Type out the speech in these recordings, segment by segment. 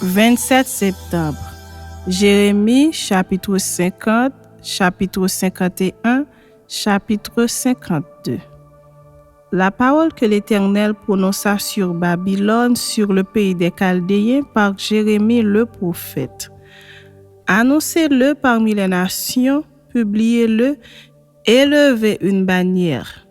27 septembre. Jérémie, chapitre 50, chapitre 51, chapitre 52. La parole que l'Éternel prononça sur Babylone, sur le pays des Chaldéens, par Jérémie le prophète. Annoncez-le parmi les nations, publiez-le, élevez une bannière.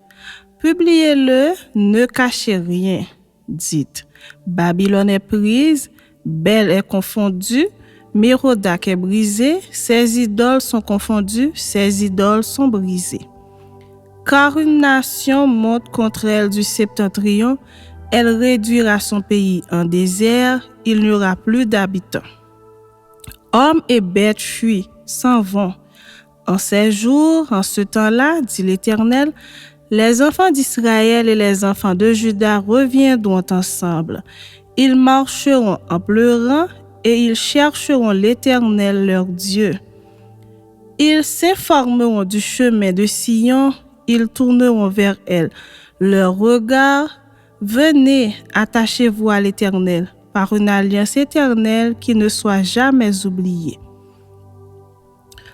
Publiez-le, ne cachez rien. Dites, Babylone est prise, Bel est confondue, Mérodach est brisé, ses idoles sont confondues, ses idoles sont brisées. Car une nation monte contre elle du septentrion, elle réduira son pays en désert, il n'y aura plus d'habitants. Hommes et bêtes fuient, s'en vont. En ces jours, en ce temps-là, dit l'Éternel, les enfants d'Israël et les enfants de Juda reviendront ensemble. Ils marcheront en pleurant et ils chercheront l'Éternel leur Dieu. Ils s'informeront du chemin de Sion, ils tourneront vers elle leur regard. Venez, attachez-vous à l'Éternel par une alliance éternelle qui ne soit jamais oubliée.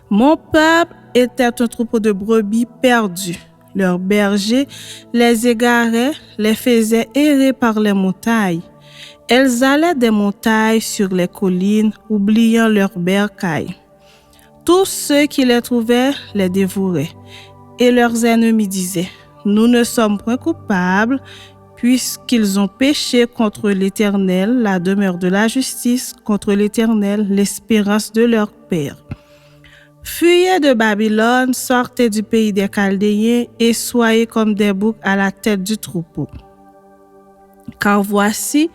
Mon peuple était un troupeau de brebis perdus. Leurs bergers les égaraient, les faisaient errer par les montagnes. Elles allaient des montagnes sur les collines, oubliant leurs bercailles. Tous ceux qui les trouvaient les dévoraient. Et leurs ennemis disaient, « Nous ne sommes point coupables, puisqu'ils ont péché contre l'Éternel, la demeure de la justice, contre l'Éternel, l'espérance de leur père. » Fuyez de Babylone, sortez du pays des Chaldéens et soyez comme des boucs à la tête du troupeau. Car voici,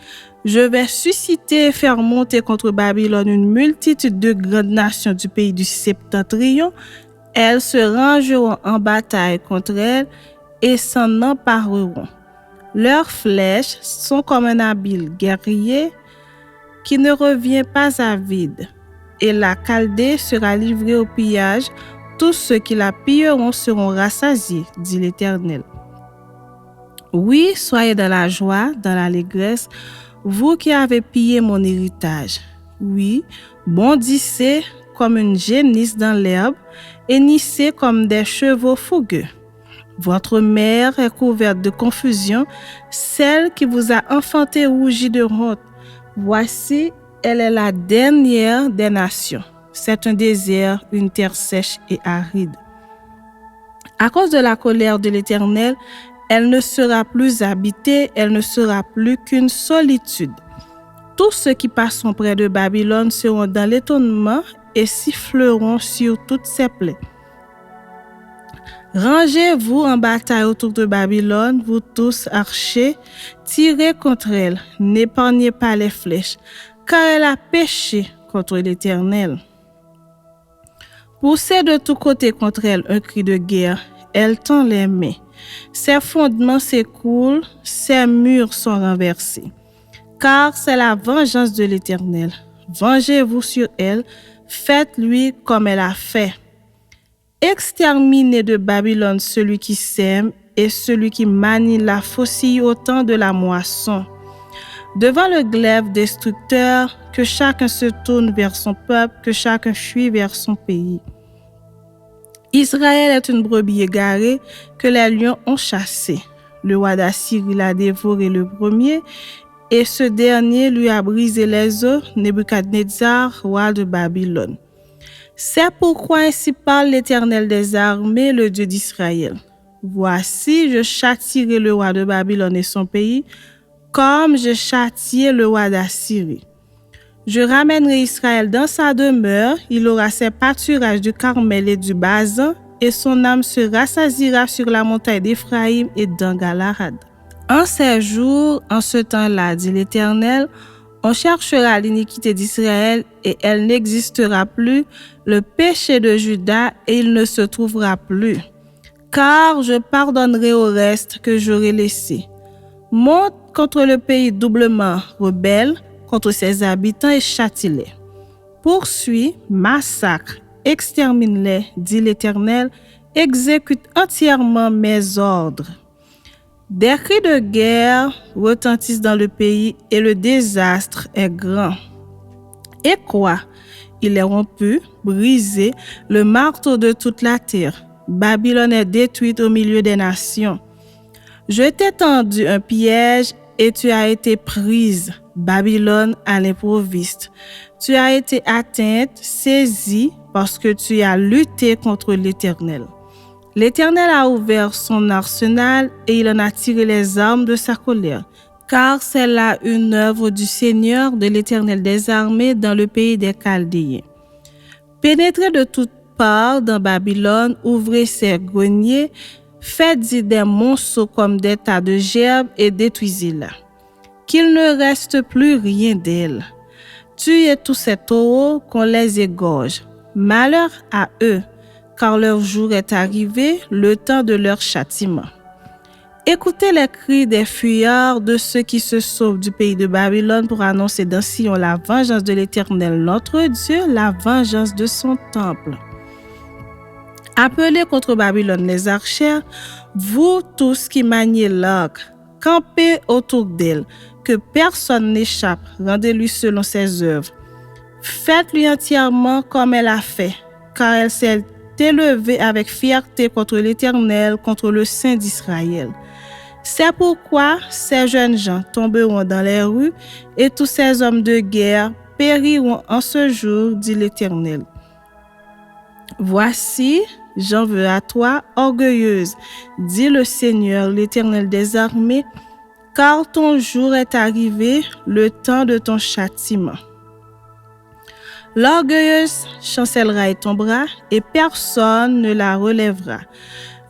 je vais susciter et faire monter contre Babylone une multitude de grandes nations du pays du septentrion. Elles se rangeront en bataille contre elle et s'en empareront. Leurs flèches sont comme un habile guerrier qui ne revient pas à vide. Et la Chaldée sera livrée au pillage, tous ceux qui la pilleront seront rassasiés, dit l'Éternel. Oui, soyez dans la joie, dans l'allégresse, vous qui avez pillé mon héritage. Oui, bondissez comme une génisse dans l'herbe, hennissez comme des chevaux fougueux. Votre mère est couverte de confusion, celle qui vous a enfanté rougit de honte. Voici, elle est la dernière des nations. C'est un désert, une terre sèche et aride. À cause de la colère de l'Éternel, elle ne sera plus habitée, elle ne sera plus qu'une solitude. Tous ceux qui passeront près de Babylone seront dans l'étonnement et siffleront sur toutes ses plaies. Rangez-vous en bataille autour de Babylone, vous tous archers, tirez contre elle, n'épargnez pas les flèches, car elle a péché contre l'Éternel. Poussez de tous côtés contre elle un cri de guerre, elle tend les mains. Ses fondements s'écoulent, ses murs sont renversés. Car c'est la vengeance de l'Éternel. Vengez-vous sur elle, faites-lui comme elle a fait. Exterminez de Babylone celui qui sème et celui qui manie la faucille au temps de la moisson. Devant le glaive destructeur, que chacun se tourne vers son peuple, que chacun fuit vers son pays. Israël est une brebis égarée que les lions ont chassée. Le roi d'Assyrie l'a dévoré le premier, et ce dernier lui a brisé les os, Nebuchadnezzar, roi de Babylone. C'est pourquoi ainsi parle l'Éternel des armées, le Dieu d'Israël. Voici, je châtierai le roi de Babylone et son pays, comme je châtiai le roi d'Assyrie. Je ramènerai Israël dans sa demeure, il aura ses pâturages du Carmel et du Basan, et son âme se rassasiera sur la montagne d'Éphraïm et dans Galahad. En ces jours, en ce temps-là, dit l'Éternel, on cherchera l'iniquité d'Israël et elle n'existera plus, le péché de Juda et il ne se trouvera plus. Car je pardonnerai au reste que j'aurai laissé. Monte contre le pays doublement rebelle, contre ses habitants et châtie-les. Poursuis, massacre, extermine-les, dit l'Éternel, exécute entièrement mes ordres. Des cris de guerre retentissent dans le pays et le désastre est grand. Et quoi? Il est rompu, brisé, le marteau de toute la terre. Babylone est détruite au milieu des nations. Je t'ai tendu un piège et tu as été prise, Babylone à l'improviste. Tu as été atteinte, saisie, parce que tu as lutté contre l'Éternel. L'Éternel a ouvert son arsenal et il en a tiré les armes de sa colère. Car c'est là une œuvre du Seigneur, de l'Éternel des armées, dans le pays des Chaldéens. Pénétrez de toutes parts dans Babylone, ouvrez ses greniers, faites-y des monceaux comme des tas de gerbes et détruisez-la. Qu'il ne reste plus rien d'elle. Tuez tous ces taureaux, qu'on les égorge. Malheur à eux, car leur jour est arrivé, le temps de leur châtiment. Écoutez les cris des fuyards de ceux qui se sauvent du pays de Babylone pour annoncer dans Sion la vengeance de l'Éternel notre Dieu, la vengeance de son temple. Appelez contre Babylone les archers, vous tous qui maniez l'arc, campez autour d'elle, que personne n'échappe, rendez-lui selon ses œuvres. Faites-lui entièrement comme elle a fait, car elle s'est élevée avec fierté contre l'Éternel, contre le Saint d'Israël. C'est pourquoi ces jeunes gens tomberont dans les rues et tous ces hommes de guerre périront en ce jour, dit l'Éternel. Voici, j'en veux à toi, orgueilleuse, dit le Seigneur, l'Éternel des armées, car ton jour est arrivé, le temps de ton châtiment. L'orgueilleuse chancellera et tombera, et personne ne la relèvera.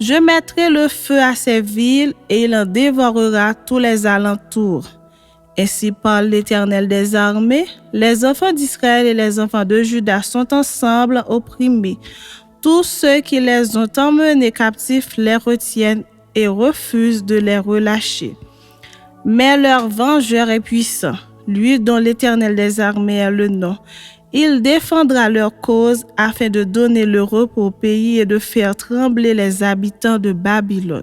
Je mettrai le feu à ces villes, et il en dévorera tous les alentours. Ainsi parle l'Éternel des armées, les enfants d'Israël et les enfants de Juda sont ensemble opprimés. Tous ceux qui les ont emmenés captifs les retiennent et refusent de les relâcher. Mais leur vengeur est puissant, lui dont l'Éternel des armées est le nom. Il défendra leur cause afin de donner le repos au pays et de faire trembler les habitants de Babylone.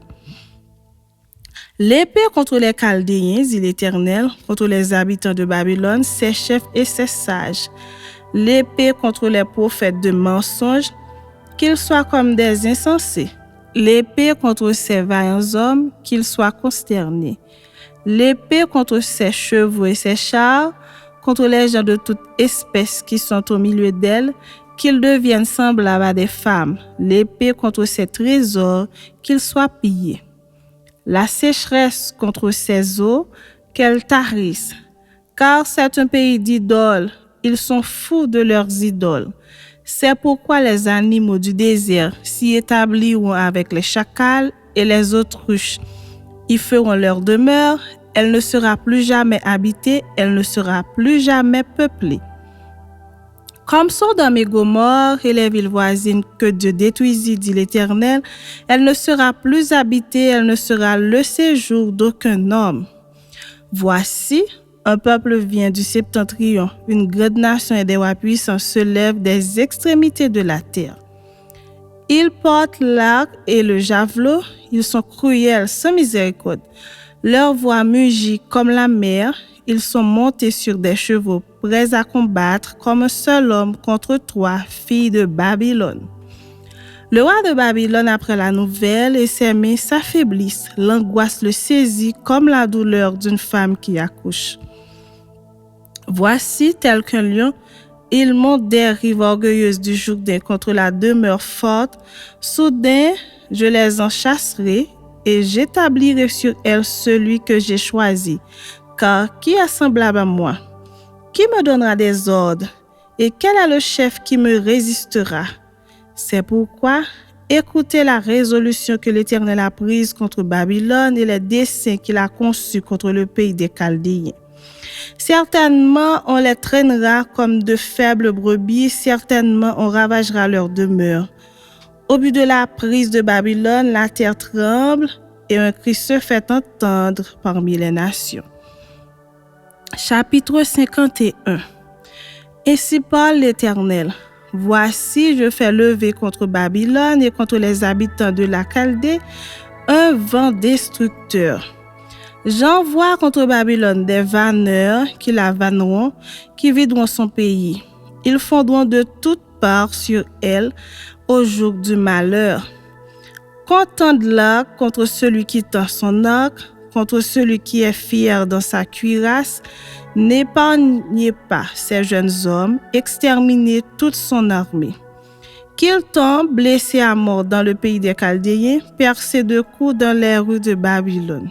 L'épée contre les Chaldéens, dit l'Éternel, contre les habitants de Babylone, ses chefs et ses sages. L'épée contre les prophètes de mensonges, qu'ils soient comme des insensés. L'épée contre ces vaillants hommes, qu'ils soient consternés. L'épée contre ses chevaux et ses chars, contre les gens de toute espèce qui sont au milieu d'elles, qu'ils deviennent semblables à des femmes. L'épée contre ses trésors, qu'ils soient pillés. La sécheresse contre ses eaux, qu'elles tarissent. Car c'est un pays d'idoles, ils sont fous de leurs idoles. C'est pourquoi les animaux du désert s'y établiront avec les chacals et les autruches. Ils feront leur demeure, elle ne sera plus jamais habitée, elle ne sera plus jamais peuplée. Comme Sodome et Gomorrhe et les villes voisines que Dieu détruisit, dit l'Éternel, elle ne sera plus habitée, elle ne sera le séjour d'aucun homme. Voici, un peuple vient du septentrion, une grande nation et des rois puissants se lèvent des extrémités de la terre. Ils portent l'arc et le javelot, ils sont cruels sans miséricorde. Leur voix mugit comme la mer, ils sont montés sur des chevaux prêts à combattre comme un seul homme contre toi, fille de Babylone. Le roi de Babylone apprend la nouvelle et ses mains s'affaiblissent, l'angoisse le saisit comme la douleur d'une femme qui accouche. Voici, tel qu'un lion, il monte des rives orgueilleuses du Jourdain contre la demeure forte. Soudain, je les en chasserai et j'établirai sur elles celui que j'ai choisi. Car qui est semblable à moi? Qui me donnera des ordres? Et quel est le chef qui me résistera? C'est pourquoi, écoutez la résolution que l'Éternel a prise contre Babylone et les desseins qu'il a conçus contre le pays des Chaldéens. Certainement, on les traînera comme de faibles brebis, certainement, on ravagera leur demeure. Au but de la prise de Babylone, la terre tremble et un cri se fait entendre parmi les nations. Chapitre 51. Ainsi parle l'Éternel. Voici, je fais lever contre Babylone et contre les habitants de la Chaldée un vent destructeur. J'envoie contre Babylone des vanneurs qui la vanneront, qui videront son pays. Ils fondront de toutes parts sur elle au jour du malheur. Contende-la contre celui qui tend son arc, contre celui qui est fier dans sa cuirasse. N'épargnez pas ces jeunes hommes, exterminez toute son armée. Qu'ils tombent blessés à mort dans le pays des Chaldéens, percés de coups dans les rues de Babylone.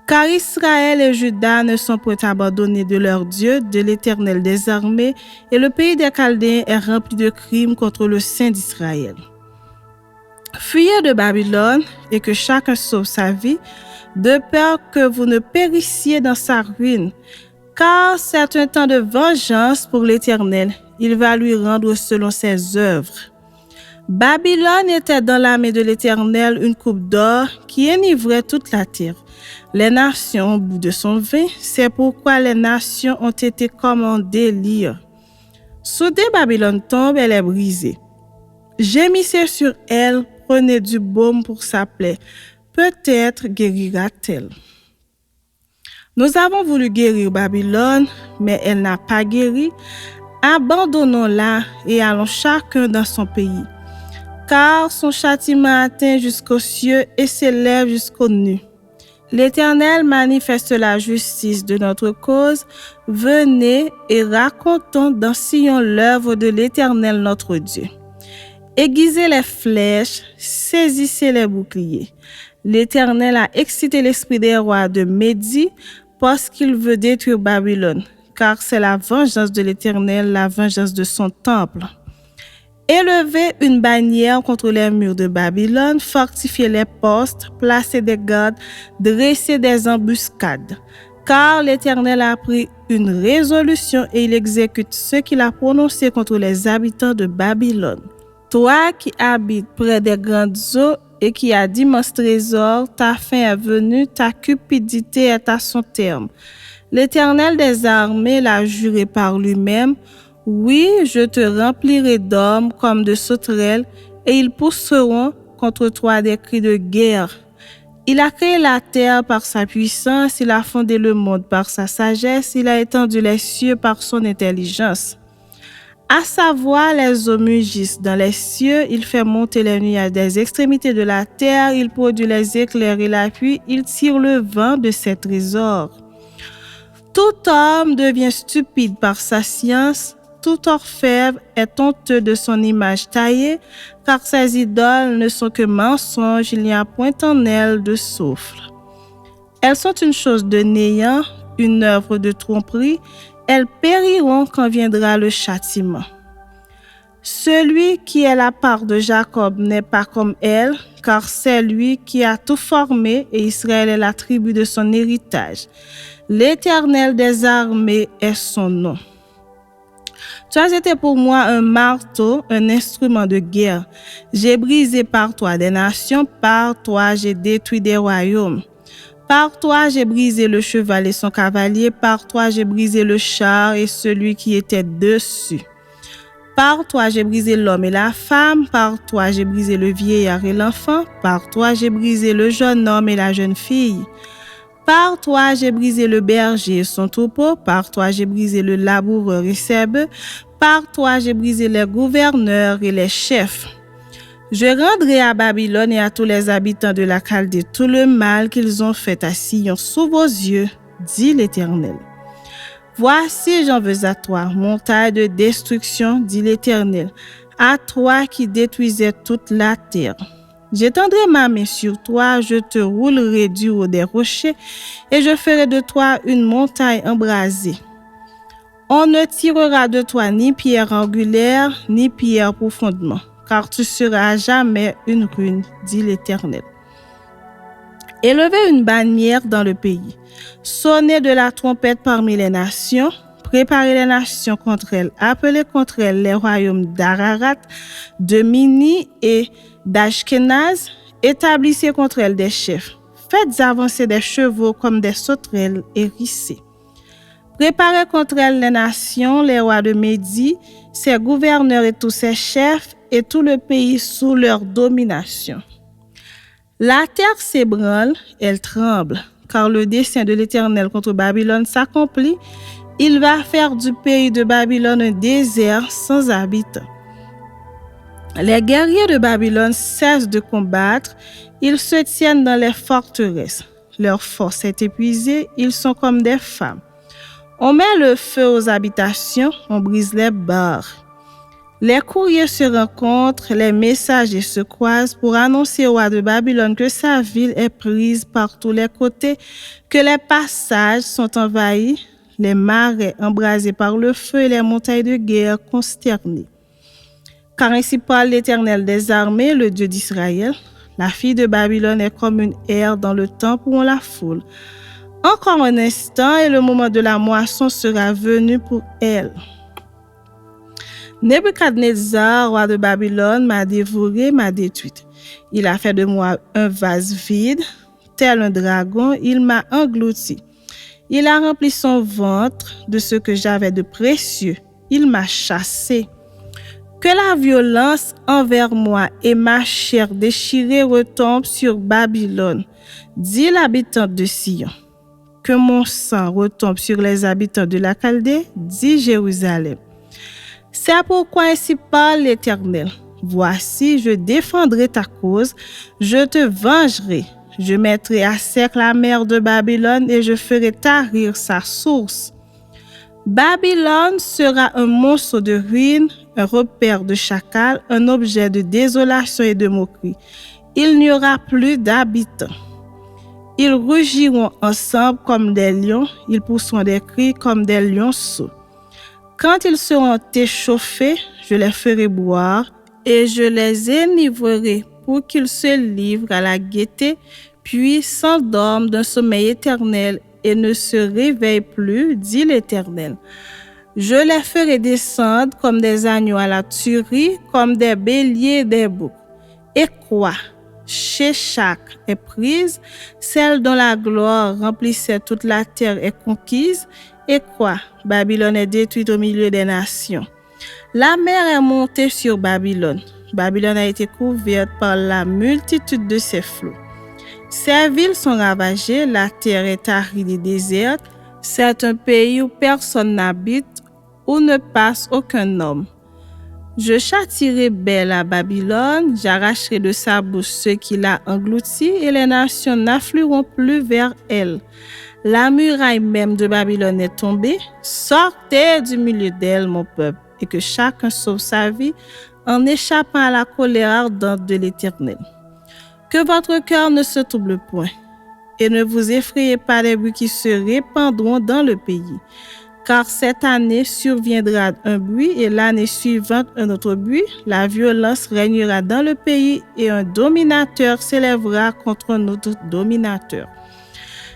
Car Israël et Juda ne sont point abandonnés de leur Dieu, de l'Éternel des armées, et le pays des Chaldéens est rempli de crimes contre le Saint d'Israël. Fuyez de Babylone et que chacun sauve sa vie, de peur que vous ne périssiez dans sa ruine. Car c'est un temps de vengeance pour l'Éternel, il va lui rendre selon ses œuvres. Babylone était dans la main de l'Éternel une coupe d'or qui enivrait toute la terre. Les nations au bout de son vin, c'est pourquoi les nations ont été comme en délire. Soudain Babylone tombe, elle est brisée. Gémissez sur elle, prenez du baume pour sa plaie. Peut-être guérira-t-elle. Nous avons voulu guérir Babylone, mais elle n'a pas guéri. Abandonnons-la et allons chacun dans son pays. Car son châtiment atteint jusqu'aux cieux et s'élève jusqu'aux nues. L'Éternel manifeste la justice de notre cause. Venez et racontons dans Sion l'œuvre de l'Éternel notre Dieu. Aiguisez les flèches, saisissez les boucliers. L'Éternel a excité l'esprit des rois de Médie parce qu'il veut détruire Babylone, car c'est la vengeance de l'Éternel, la vengeance de son temple. Élevez une bannière contre les murs de Babylone, fortifiez les postes, placez des gardes, dressez des embuscades. Car l'Éternel a pris une résolution et il exécute ce qu'il a prononcé contre les habitants de Babylone. Toi qui habites près des grandes eaux et qui as d'immenses trésors, ta fin est venue, ta cupidité est à son terme. L'Éternel des armées l'a juré par lui-même. Oui, je te remplirai d'hommes comme de sauterelles, et ils pousseront contre toi des cris de guerre. Il a créé la terre par sa puissance, il a fondé le monde par sa sagesse, il a étendu les cieux par son intelligence. À sa voix, les eaux mugissent dans les cieux, il fait monter les nuages des extrémités de la terre, il produit les éclairs et la pluie, il tire le vent de ses trésors. Tout homme devient stupide par sa science, tout orfèvre est honteux de son image taillée, car ses idoles ne sont que mensonges, il n'y a point en elles de souffle. Elles sont une chose de néant, une œuvre de tromperie, elles périront quand viendra le châtiment. Celui qui est la part de Jacob n'est pas comme elle, car c'est lui qui a tout formé et Israël est la tribu de son héritage. L'Éternel des armées est son nom. Tu as été pour moi un marteau, un instrument de guerre. J'ai brisé par toi des nations, par toi j'ai détruit des royaumes. Par toi j'ai brisé le cheval et son cavalier, par toi j'ai brisé le char et celui qui était dessus. Par toi j'ai brisé l'homme et la femme, par toi j'ai brisé le vieillard et l'enfant, par toi j'ai brisé le jeune homme et la jeune fille. Par toi, j'ai brisé le berger et son troupeau. Par toi, j'ai brisé le laboureur et ses bœufs. Par toi, j'ai brisé les gouverneurs et les chefs. Je rendrai à Babylone et à tous les habitants de la Chaldée tout le mal qu'ils ont fait à Sion sous vos yeux, dit l'Éternel. Voici, j'en veux à toi, montagne de destruction, dit l'Éternel, à toi qui détruisais toute la terre. J'étendrai ma main sur toi, je te roulerai du haut des rochers et je ferai de toi une montagne embrasée. On ne tirera de toi ni pierre angulaire, ni pierre pour fondement, car tu seras à jamais une ruine, dit l'Éternel. Élevez une bannière dans le pays, sonnez de la trompette parmi les nations, préparez les nations contre elles, appelez contre elles les royaumes d'Ararat, de Mini et d'Ashkenaz, établissez contre elles des chefs. Faites avancer des chevaux comme des sauterelles hérissées. Préparez contre elles les nations, les rois de Médie, ses gouverneurs et tous ses chefs, et tout le pays sous leur domination. La terre s'ébranle, elle tremble. car le dessein de l'Éternel contre Babylone s'accomplit. Il va faire du pays de Babylone un désert sans habitants. Les guerriers de Babylone cessent de combattre, ils se tiennent dans les forteresses. Leur force est épuisée, ils sont comme des femmes. On met le feu aux habitations, on brise les barres. Les courriers se rencontrent, les messagers se croisent pour annoncer au roi de Babylone que sa ville est prise par tous les côtés, que les passages sont envahis, les marais embrasés par le feu et les montagnes de guerre consternées. Car ainsi parle l'Éternel des armées, le Dieu d'Israël. La fille de Babylone est comme une herbe dans le temple où on la foule. Encore un instant et le moment de la moisson sera venu pour elle. Nebuchadnezzar, roi de Babylone, m'a dévoré, m'a détruite. Il a fait de moi un vase vide, tel un dragon, il m'a englouti. Il a rempli son ventre de ce que j'avais de précieux. Il m'a chassé. Que la violence envers moi et ma chair déchirée retombe sur Babylone, dit l'habitante de Sion. Que mon sang retombe sur les habitants de la Chaldée, dit Jérusalem. C'est pourquoi ainsi parle l'Éternel. Voici, je défendrai ta cause, je te vengerai. Je mettrai à sec la mer de Babylone et je ferai tarir sa source. Babylone sera un monceau de ruines, un repère de chacals, un objet de désolation et de moquerie. Il n'y aura plus d'habitants. Ils rugiront ensemble comme des lions, ils pousseront des cris comme des lionceaux. Quand ils seront échauffés, je les ferai boire et je les enivrerai pour qu'ils se livrent à la gaieté, puis s'endorment d'un sommeil éternel et ne se réveillent plus, dit l'Éternel. Je les ferai descendre comme des agneaux à la tuerie, comme des béliers des boucs. Et quoi? Sheshak est prise, celle dont la gloire remplissait toute la terre est conquise. Et quoi? Babylone est détruite au milieu des nations. La mer est montée sur Babylone. Babylone a été couverte par la multitude de ses flots. Ses villes sont ravagées, la terre est aride et déserte. C'est un pays où personne n'habite, où ne passe aucun homme. Je châtierai Bel à Babylone, j'arracherai de sa bouche ceux qui l'a englouti et les nations n'afflueront plus vers elle. La muraille même de Babylone est tombée. Sortez du milieu d'elle, mon peuple, et que chacun sauve sa vie en échappant à la colère ardente de l'Éternel. Que votre cœur ne se trouble point, et ne vous effrayez pas des bruits qui se répandront dans le pays. Car cette année surviendra un bruit et l'année suivante un autre bruit. La violence régnera dans le pays et un dominateur s'élèvera contre un autre dominateur.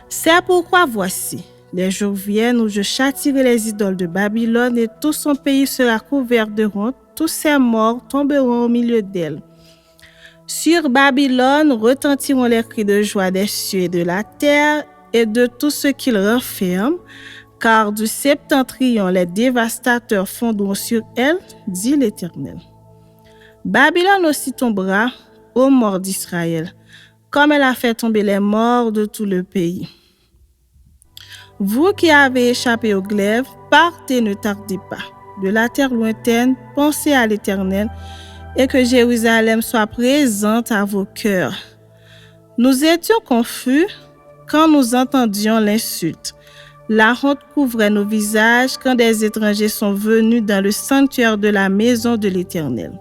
C'est pourquoi voici, les jours viennent où je châtierai les idoles de Babylone et tout son pays sera couvert de honte. Tous ses morts tomberont au milieu d'elle. Sur Babylone retentiront les cris de joie des cieux et de la terre et de tout ce qu'il renferme. Car du septentrion, les dévastateurs fondront sur elle, dit l'Éternel. Babylone aussi tombera aux morts d'Israël, comme elle a fait tomber les morts de tout le pays. Vous qui avez échappé au glaive, partez, ne tardez pas. De la terre lointaine, pensez à l'Éternel et que Jérusalem soit présente à vos cœurs. Nous étions confus quand nous entendions l'insulte. La honte couvrait nos visages quand des étrangers sont venus dans le sanctuaire de la maison de l'Éternel.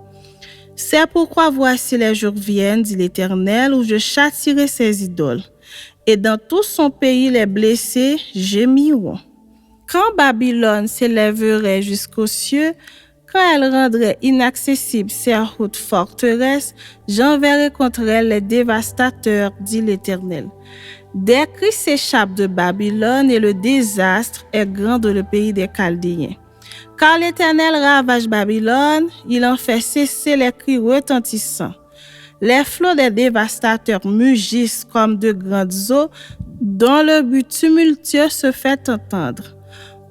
C'est pourquoi voici les jours viennent, dit l'Éternel, où je châtierai ses idoles. Et dans tout son pays, les blessés gémiront. Quand Babylone s'élèverait jusqu'aux cieux, quand elle rendrait inaccessibles ses hautes forteresses, j'enverrai contre elle les dévastateurs, dit l'Éternel. Des cris s'échappent de Babylone et le désastre est grand dans le pays des Chaldéens. Car l'Éternel ravage Babylone, il en fait cesser les cris retentissants. Les flots des dévastateurs mugissent comme de grandes eaux dont le but tumultueux se fait entendre.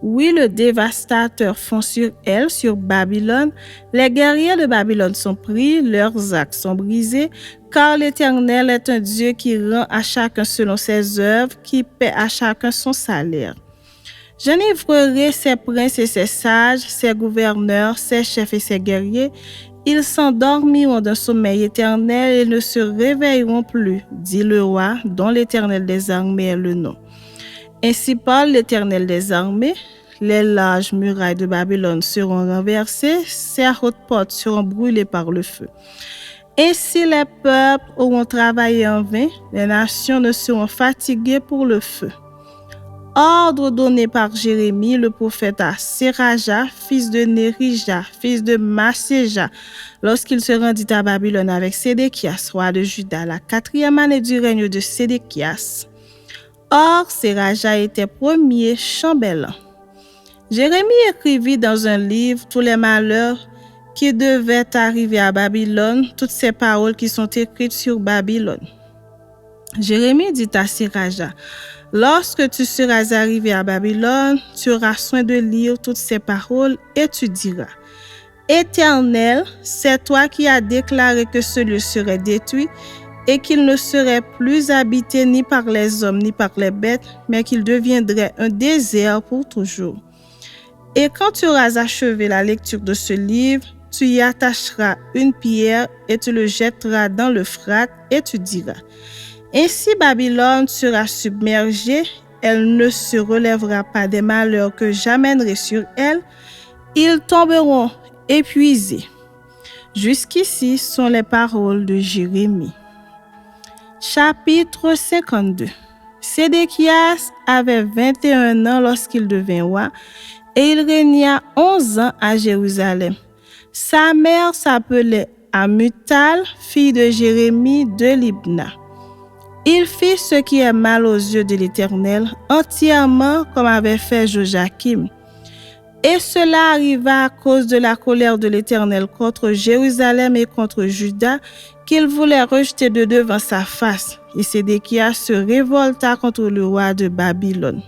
Oui, le dévastateur fond sur elle, sur Babylone. Les guerriers de Babylone sont pris, leurs actes sont brisés, car l'Éternel est un Dieu qui rend à chacun selon ses œuvres, qui paie à chacun son salaire. J'enivrerai ses princes et ses sages, ses gouverneurs, ses chefs et ses guerriers. Ils s'endormiront d'un sommeil éternel et ne se réveilleront plus, dit le roi, dont l'Éternel des armées est le nom. Ainsi parle l'Éternel des armées. Les larges murailles de Babylone seront renversées, ses hautes portes seront brûlées par le feu. Ainsi les peuples auront travaillé en vain, les nations ne seront fatiguées pour le feu. Ordre donné par Jérémie, le prophète à Séraja, fils de Nérija, fils de Masséja, lorsqu'il se rendit à Babylone avec Sédéchias, roi de Juda, la 4e année du règne de Sédéchias. Or, Séraja était premier chambellan. Jérémie écrivit dans un livre tous les malheurs qui devaient arriver à Babylone, toutes ces paroles qui sont écrites sur Babylone. Jérémie dit à Séraja, « Lorsque tu seras arrivé à Babylone, tu auras soin de lire toutes ces paroles et tu diras, « Éternel, c'est toi qui as déclaré que ce lieu serait détruit et qu'il ne serait plus habité ni par les hommes ni par les bêtes, mais qu'il deviendrait un désert pour toujours. Et quand tu auras achevé la lecture de ce livre, tu y attacheras une pierre et tu le jetteras dans l'Euphrate et tu diras, « Ainsi Babylone sera submergée, elle ne se relèvera pas des malheurs que j'amènerai sur elle, ils tomberont épuisés. » Jusqu'ici sont les paroles de Jérémie. Chapitre 52. Sédéchias avait 21 ans lorsqu'il devint roi et il régna 11 ans à Jérusalem. Sa mère s'appelait Amutal, fille de Jérémie de Libna. Il fit ce qui est mal aux yeux de l'Éternel, entièrement comme avait fait Joachim. Et cela arriva à cause de la colère de l'Éternel contre Jérusalem et contre Juda, qu'il voulait rejeter de devant sa face. Et Sédéchias se révolta contre le roi de Babylone.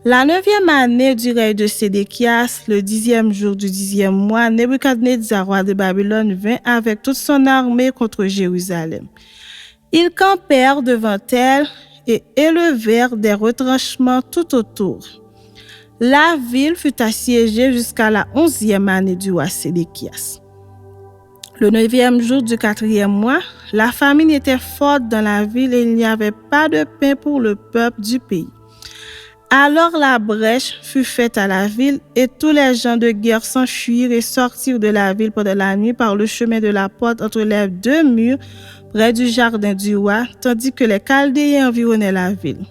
La 9e année du règne de Sédéchias, le 10e jour du 10e mois, Nebuchadnezzar, roi de Babylone, vint avec toute son armée contre Jérusalem. Ils campèrent devant elle et élevèrent des retranchements tout autour. La ville fut assiégée jusqu'à la 11e année du roi Sédéchias. Le 9e jour du 4e mois, la famine était forte dans la ville et il n'y avait pas de pain pour le peuple du pays. Alors la brèche fut faite à la ville et tous les gens de guerre s'enfuirent et sortirent de la ville pendant la nuit par le chemin de la porte entre les 2 murs près du jardin du roi, tandis que les Chaldéens environnaient la ville.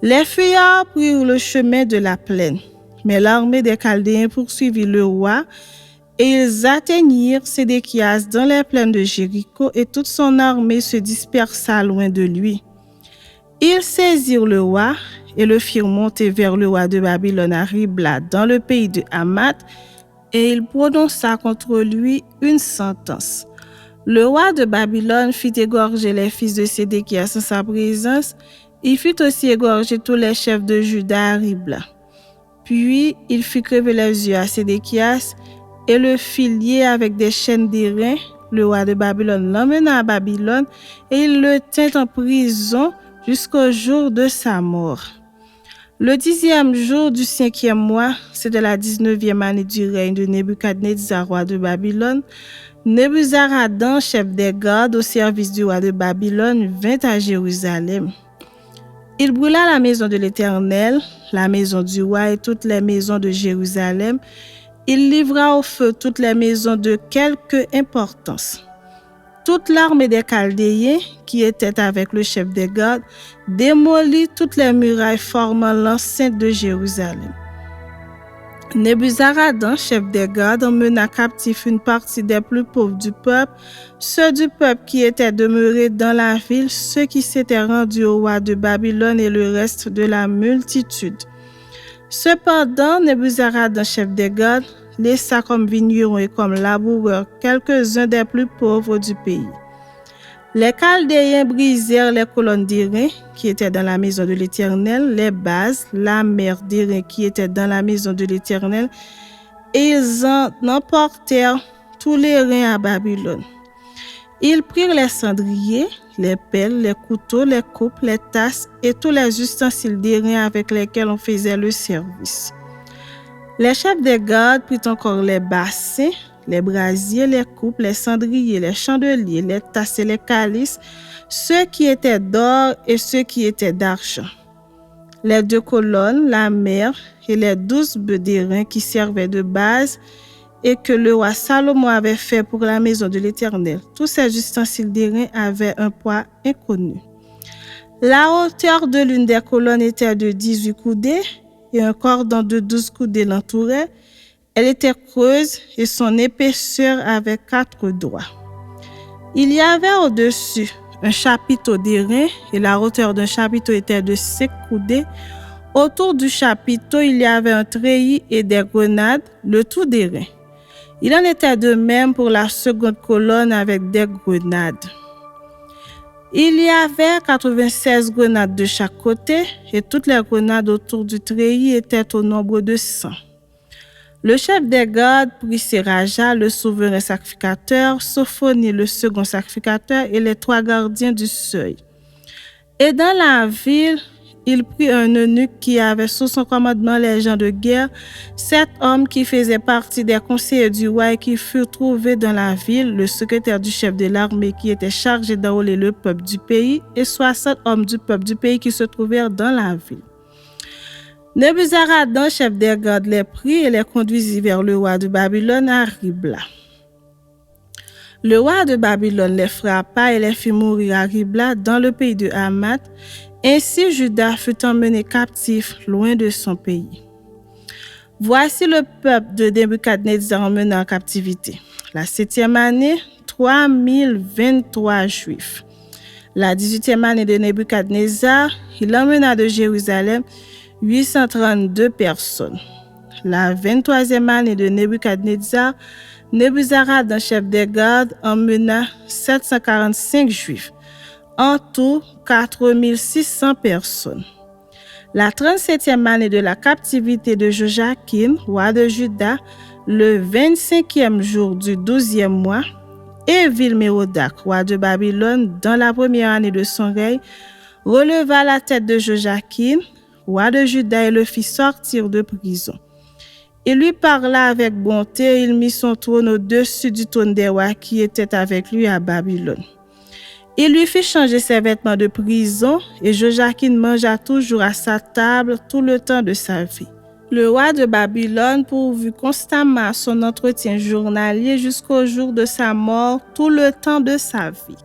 Les fuyards prirent le chemin de la plaine, mais l'armée des Chaldéens poursuivit le roi et ils atteignirent Sédéchias dans les plaines de Jéricho et toute son armée se dispersa loin de lui. Ils saisirent le roi et le firent monter vers le roi de Babylone à Ribla dans le pays de Hamath et il prononça contre lui une sentence. Le roi de Babylone fit égorger les fils de Sédéchias en sa présence. Il fit aussi égorger tous les chefs de Juda à Ribla. Puis il fit crever les yeux à Sédéchias et le fit lier avec des chaînes d'airain. Le roi de Babylone l'emmena à Babylone et il le tint en prison jusqu'au jour de sa mort. Le 10e jour du 5e mois, c'était la 19e année du règne de Nebuchadnezzar, roi de Babylone, Nebuzaradan, chef des gardes au service du roi de Babylone, vint à Jérusalem. Il brûla la maison de l'Éternel, la maison du roi et toutes les maisons de Jérusalem. Il livra au feu toutes les maisons de quelque importance. Toute l'armée des Chaldéens, qui était avec le chef des gardes, démolit toutes les murailles formant l'enceinte de Jérusalem. Nebuzaradan, chef des gardes, emmena captif une partie des plus pauvres du peuple, ceux du peuple qui étaient demeurés dans la ville, ceux qui s'étaient rendus au roi de Babylone et le reste de la multitude. Cependant, Nebuzaradan, chef des gardes, laissa comme vignerons et comme laboureurs quelques-uns des plus pauvres du pays. Les Chaldéens brisèrent les colonnes d'airain qui étaient dans la maison de l'Éternel, les bases, la mer d'airain qui était dans la maison de l'Éternel, et ils en emportèrent tous les reins à Babylone. Ils prirent les cendriers, les pelles, les couteaux, les coupes, les tasses et tous les ustensiles d'airain avec lesquels on faisait le service. Les chefs des gardes prirent encore les bassins, les brasiers, les coupes, les cendriers, les chandeliers, les tasses et les calices, ceux qui étaient d'or et ceux qui étaient d'argent. Les 2 colonnes, la mer et les 12 bœufs d'airain qui servaient de base et que le roi Salomon avait fait pour la maison de l'Éternel. Tous ces ustensiles d'airain avaient un poids inconnu. La hauteur de l'une des colonnes était de 18 coudées et un cordon de 12 coudées l'entourait. Elle était creuse et son épaisseur avait 4 doigts. Il y avait au-dessus un chapiteau d'airain et la hauteur d'un chapiteau était de 5 coudées. Autour du chapiteau, il y avait un treillis et des grenades, le tout d'airain. Il en était de même pour la seconde colonne avec des grenades. Il y avait 96 grenades de chaque côté et toutes les grenades autour du treillis étaient au nombre de 100. Le chef des gardes prit Seraja, le souverain sacrificateur, Sophonie, le second sacrificateur, et les 3 gardiens du seuil. Et dans la ville, il prit un eunuque qui avait sous son commandement les gens de guerre, 7 hommes qui faisaient partie des conseillers du roi et qui furent trouvés dans la ville, le secrétaire du chef de l'armée qui était chargé d'enrôler le peuple du pays, et 60 hommes du peuple du pays qui se trouvèrent dans la ville. Nebuzaradan, chef des gardes, les prit et les conduisit vers le roi de Babylone à Ribla. Le roi de Babylone les frappa et les fit mourir à Ribla dans le pays de Hamath. Ainsi Juda fut emmené captif loin de son pays. Voici le peuple de Nebuchadnezzar emmené en captivité. La 7e année, 3023 Juifs. La 18e année de Nebuchadnezzar, il emmena de Jérusalem 832 personnes. La 23e année de Nebuchadnezzar, Nebuzaradan, chef des gardes, emmena 745 Juifs. En tout, 4600 personnes. La 37e année de la captivité de Joachim, roi de Juda, le 25e jour du 12e mois, Évil-Mérodach, roi de Babylone, dans la première année de son règne, releva la tête de Joachim, roi de Juda, et le fit sortir de prison. Il lui parla avec bonté et il mit son trône au-dessus du trône des rois qui étaient avec lui à Babylone. Il lui fit changer ses vêtements de prison et Joachim mangea toujours à sa table tout le temps de sa vie. Le roi de Babylone pourvut constamment à son entretien journalier jusqu'au jour de sa mort tout le temps de sa vie.